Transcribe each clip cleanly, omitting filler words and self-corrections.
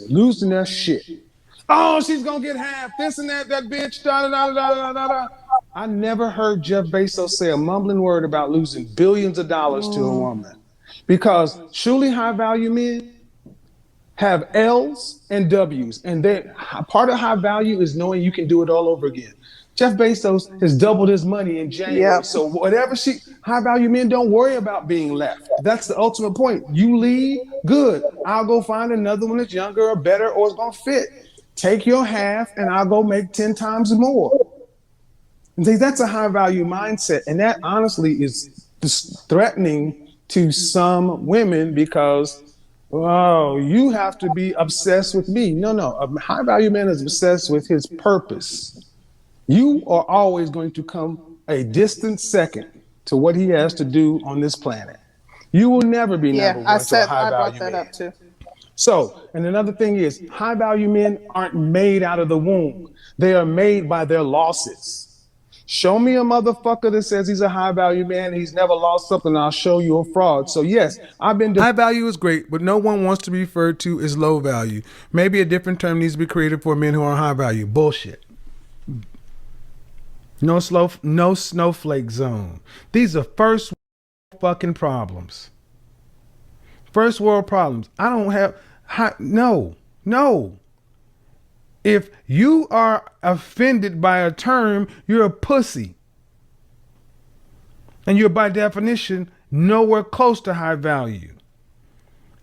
losing their shit. Oh, she's gonna get half this and that bitch. Da, da, da, da, da, da, da. I never heard Jeff Bezos say a mumbling word about losing billions of dollars to a woman. Because truly high value men have L's and W's. And part of high value is knowing you can do it all over again. Jeff Bezos has doubled his money in January. Yep. So whatever high value men don't worry about being left. That's the ultimate point. You leave, good. I'll go find another one that's younger or better or is going to fit. Take your half and I'll go make 10 times more. And that's a high value mindset. And that honestly is threatening to some women because, oh, you have to be obsessed with me. No. A high value man is obsessed with his purpose. You are always going to come a distant second to what he has to do on this planet. You will never be number one to a high value man. I brought that up too. So, and another thing is, high value men aren't made out of the womb. They are made by their losses. Show me a motherfucker that says he's a high value man and he's never lost something, I'll show you a fraud. So yes, high value is great, but no one wants to be referred to as low value. Maybe a different term needs to be created for men who are high value. Bullshit. No snowflake zone. These are first fucking problems. First world problems. I don't have no. If you are offended by a term, you're a pussy. And you're by definition nowhere close to high value.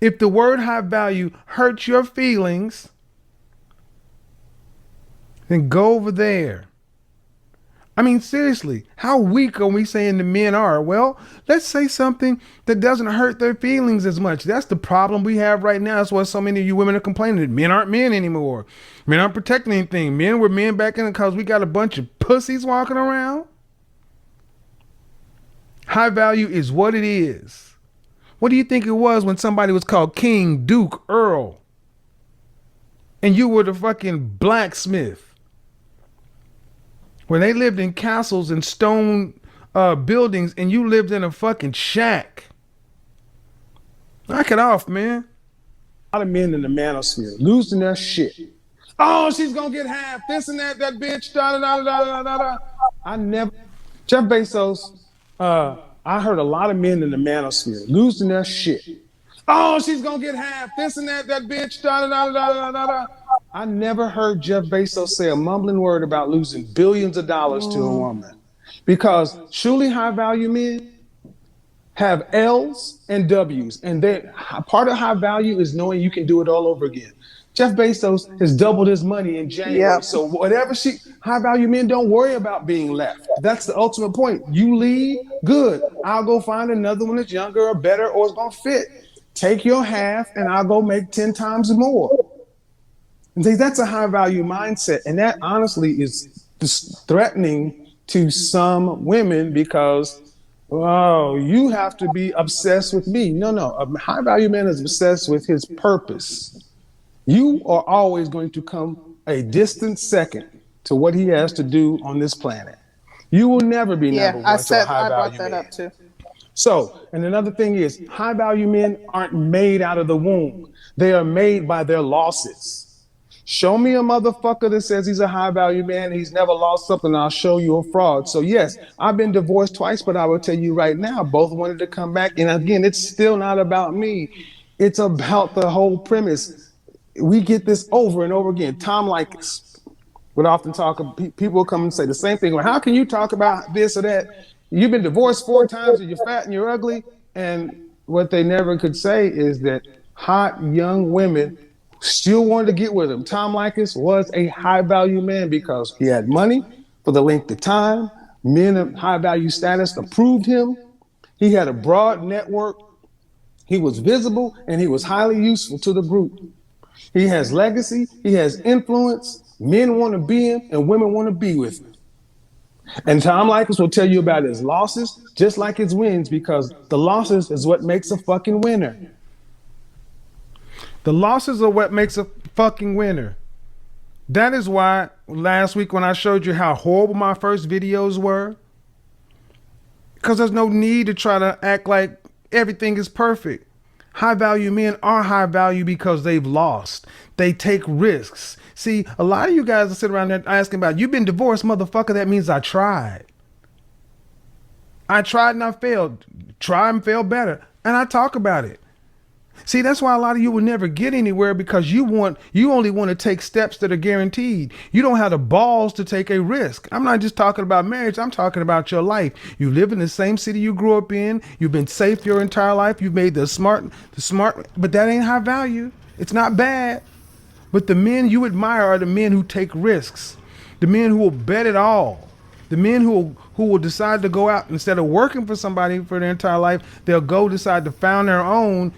If the word high value hurts your feelings, then go over there. I mean, seriously, how weak are we saying the men are? Well, let's say something that doesn't hurt their feelings as much. That's the problem we have right now. That's why so many of you women are complaining that men aren't men anymore. Men aren't protecting anything. Men were men back in because we got a bunch of pussies walking around. High value is what it is. What do you think it was when somebody was called King, Duke, Earl, and you were the fucking blacksmith? When they lived in castles and stone buildings and you lived in a fucking shack. Knock it off, man. A lot of men in the manosphere losing their shit. Oh, she's gonna get half this and that bitch. Da, da, da, da, da, da. Jeff Bezos, I heard a lot of men in the manosphere losing their shit. Oh, she's gonna get half this and that bitch. Da, da, da, da, da, da. I never heard Jeff Bezos say a mumbling word about losing billions of dollars to a woman. Because truly high value men have L's and W's. And part of high value is knowing you can do it all over again. Jeff Bezos has doubled his money in January. Yep. So whatever high value men don't worry about being left. That's the ultimate point. You leave, good. I'll go find another one that's younger or better or is going to fit. Take your half and I'll go make 10 times more. And that's a high value mindset. And that honestly is threatening to some women because, oh, you have to be obsessed with me. No. A high value man is obsessed with his purpose. You are always going to come a distant second to what he has to do on this planet. You will never be number one to a high value man. I brought that up too. So, and another thing is, high value men aren't made out of the womb. They are made by their losses. Show me a motherfucker that says he's a high value man and he's never lost something, I'll show you a fraud. So yes, I've been divorced twice, but I will tell you right now, both wanted to come back. And again, it's still not about me. It's about the whole premise. We get this over and over again. Tom Likas would often talk, people will come and say the same thing. Well, how can you talk about this or that? You've been divorced 4 times and you're fat and you're ugly. And what they never could say is that hot young women still wanted to get with him. Tom Likas was a high value man because he had money for the length of time. Men of high value status approved him. He had a broad network. He was visible and he was highly useful to the group. He has legacy. He has influence. Men want to be him and women want to be with him. And Tom Likas will tell you about his losses just like his wins because the losses is what makes a fucking winner. The losses are what makes a fucking winner. That is why last week when I showed you how horrible my first videos were, because there's no need to try to act like everything is perfect. High value men are high value because they've lost. They take risks. See, a lot of you guys are sitting around there asking about, you've been divorced, motherfucker. That means I tried. I tried and I failed. Try and fail better. And I talk about it. See, that's why a lot of you will never get anywhere, because you only want to take steps that are guaranteed. You don't have the balls to take a risk. I'm not just talking about marriage. I'm talking about your life. You live in the same city you grew up in. You've been safe your entire life. You've made the smart, but that ain't high value. It's not bad. But the men you admire are the men who take risks, the men who will bet it all, the men who will decide to go out instead of working for somebody for their entire life. They'll go decide to found their own,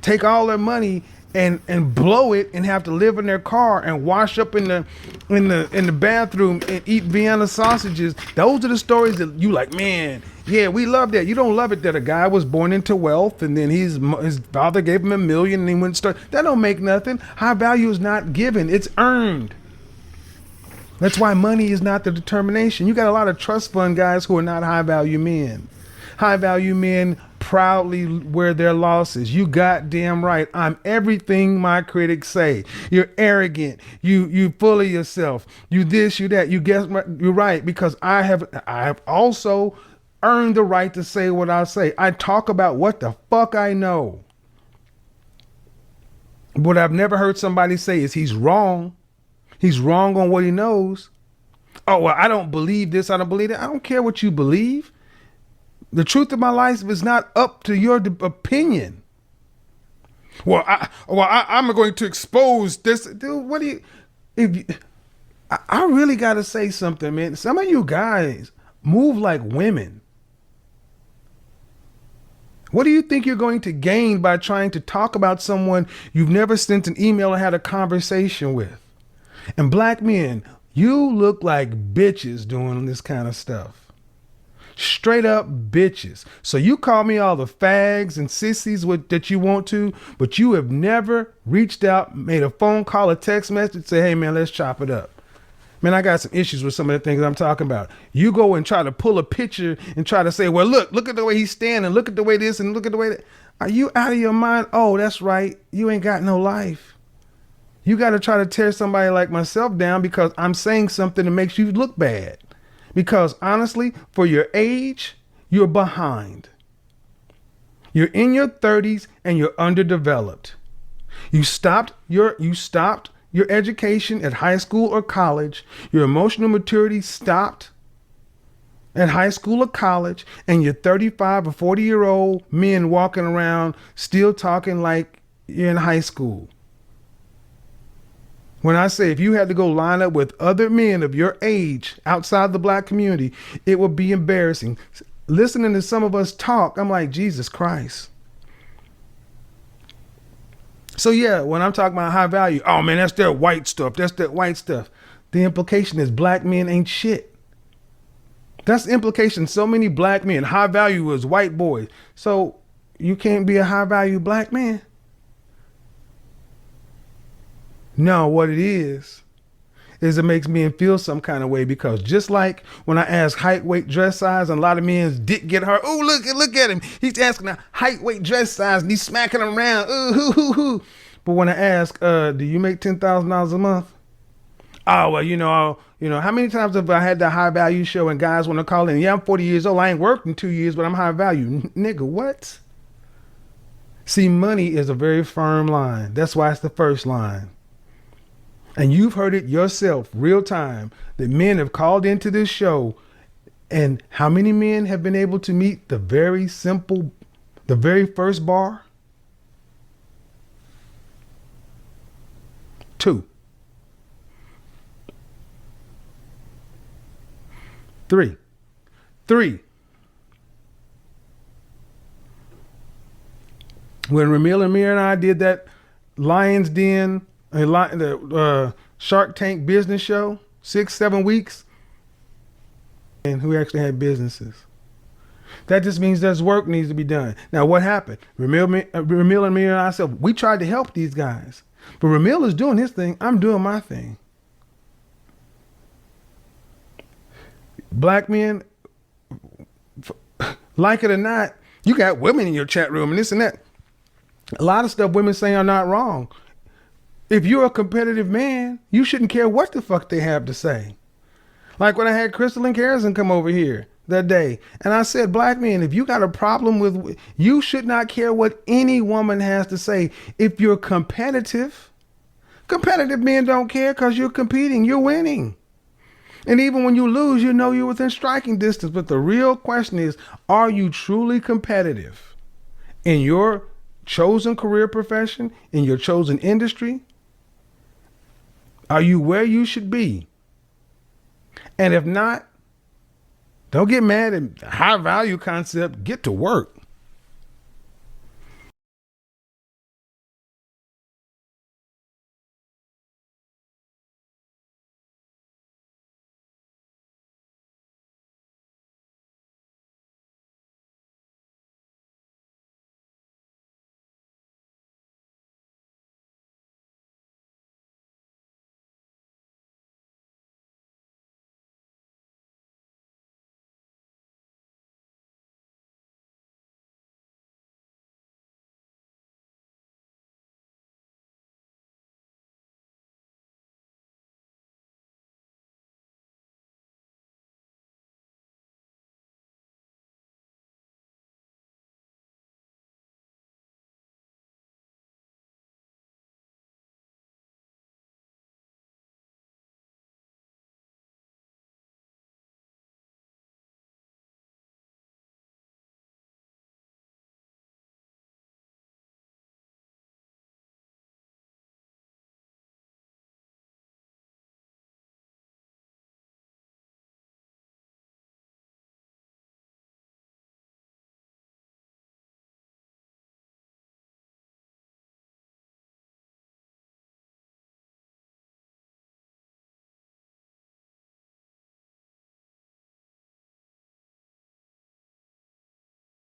take all their money and blow it, and have to live in their car and wash up in the bathroom and eat Vienna sausages. Those are the stories that you like, man. Yeah, we love that. You don't love it that a guy was born into wealth and then his father gave him $1 million and he went and started. That don't make nothing. High value is not given; it's earned. That's why money is not the determination. You got a lot of trust fund guys who are not high value men. High value men proudly wear their losses. You goddamn right. I'm everything my critics say. You're arrogant. You full of yourself. You this, you that. You guess you're right, because I have also earned the right to say what I say. I talk about what the fuck I know. What I've never heard somebody say is he's wrong. He's wrong on what he knows. Oh, well, I don't believe this. I don't believe that. I don't care what you believe. The truth of my life is not up to your opinion. I'm going to expose this. Dude, what do you, I really got to say something, man. Some of you guys move like women. What do you think you're going to gain by trying to talk about someone you've never sent an email or had a conversation with? And black men, you look like bitches doing this kind of stuff. Straight up bitches. So you call me all the fags and sissies that you want to, but you have never reached out, made a phone call, a text message, say, hey man, let's chop it up. Man, I got some issues with some of the things I'm talking about. You go and try to pull a picture and try to say, well, look at the way he's standing, look at the way this and look at the way that. Are you out of your mind? Oh, that's right. You ain't got no life. You got to try to tear somebody like myself down because I'm saying something that makes you look bad. Because honestly, for your age, you're behind. You're in your 30s and you're underdeveloped. You stopped your education at high school or college. Your emotional maturity stopped at high school or college, and you're 35 or 40-year-old men walking around still talking like you're in high school. When I say if you had to go line up with other men of your age outside the black community, it would be embarrassing. Listening to some of us talk, I'm like, Jesus Christ. So yeah, when I'm talking about high value, oh man, that's their white stuff. That's that white stuff. The implication is black men ain't shit. That's the implication. So many black men, high value is white boys. So you can't be a high value black man. No, what it is it makes men feel some kind of way, because just like when I ask height, weight, dress size, and a lot of men's dick get hard. Oh, look at him. He's asking a height, weight, dress size, and he's smacking them around. Ooh, hoo, hoo, hoo. But when I ask, do you make $10,000 a month? Oh, well, how many times have I had that high value show and guys want to call in? Yeah, I'm 40 years old. I ain't worked in 2 years, but I'm high value. Nigga, what? See, money is a very firm line. That's why it's the first line. And you've heard it yourself, real time, that men have called into this show. And how many men have been able to meet the very first bar? 2. 3. When Ramil Amir and I did that Lion's Den, the Shark Tank business show, 6-7 weeks, and who actually had businesses. That just means there's work needs to be done. Now, what happened? Ramil and me and I said, we tried to help these guys. But Ramil is doing his thing. I'm doing my thing. Black men, like it or not, you got women in your chat room and this and that. A lot of stuff women say are not wrong. If you're a competitive man, you shouldn't care what the fuck they have to say. Like when I had Crystal and Harrison come over here that day, and I said, black men, if you got a problem with, you should not care what any woman has to say. If you're competitive, competitive men don't care because you're competing, you're winning. And even when you lose, you know you're within striking distance. But the real question is, are you truly competitive in your chosen career profession, in your chosen industry? Are you where you should be? And if not, don't get mad at high value concept. Get to work.